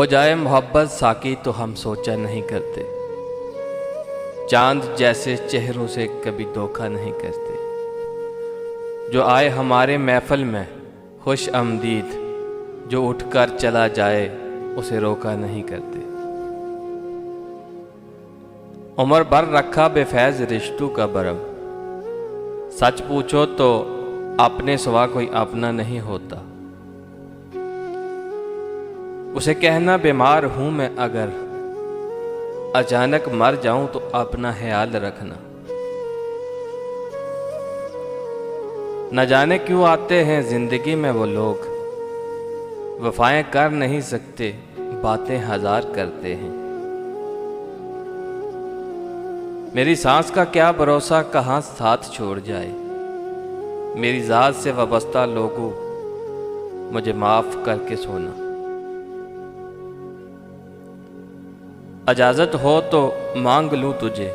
हो जाए मोहब्बत साकी तो हम सोचा नहीं करते, चांद जैसे चेहरों से कभी धोखा नहीं करते। जो आए हमारे महफिल में खुश आमदीद, जो उठकर चला जाए उसे रोका नहीं करते। उम्र भर रखा बेफैज रिश्तों का बरम, सच पूछो तो अपने सिवा कोई अपना नहीं होता। उसे कहना बीमार हूं मैं अगर अचानक मर जाऊं तो अपना ख्याल रखना। न जाने क्यों आते हैं जिंदगी में वो लोग, वफाएं कर नहीं सकते बातें हजार करते हैं। मेरी सांस का क्या भरोसा कहां साथ छोड़ जाए, मेरी जात से वाबस्ता लोगों मुझे माफ करके सोना। इजाजत हो तो मांग लूं तुझे,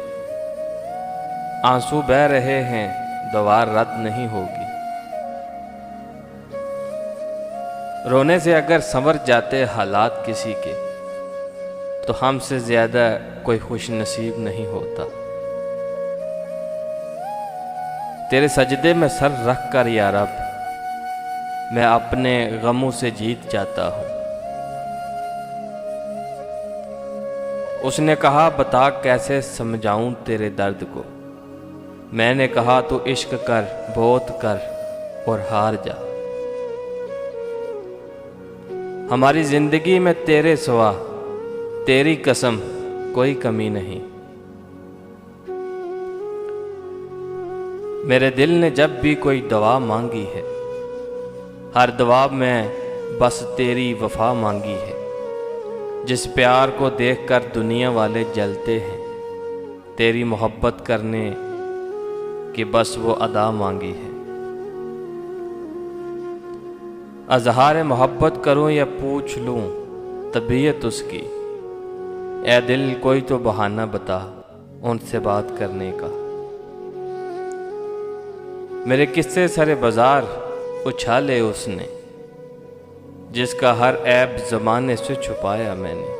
आंसू बह रहे हैं दुआ रद्द नहीं होगी। रोने से अगर संवर जाते हालात किसी के, तो हमसे ज्यादा कोई खुश नसीब नहीं होता। तेरे सजदे में सर रख कर या रब, मैं अपने गमों से जीत जाता हूँ। उसने कहा बता कैसे समझाऊं तेरे दर्द को, मैंने कहा तू इश्क कर बहुत कर और हार जा। हमारी जिंदगी में तेरे सिवा तेरी कसम कोई कमी नहीं। मेरे दिल ने जब भी कोई दवा मांगी है, हर दवा में बस तेरी वफा मांगी है। जिस प्यार को देखकर दुनिया वाले जलते हैं, तेरी मोहब्बत करने की बस वो अदा मांगी है। अजहार मोहब्बत करूं या पूछ लूं तबीयत उसकी, ए दिल कोई तो बहाना बता उनसे बात करने का। मेरे किस्से सारे बाजार उछाले उसने, जिसका हर ऐब ज़माने से छुपाया मैंने।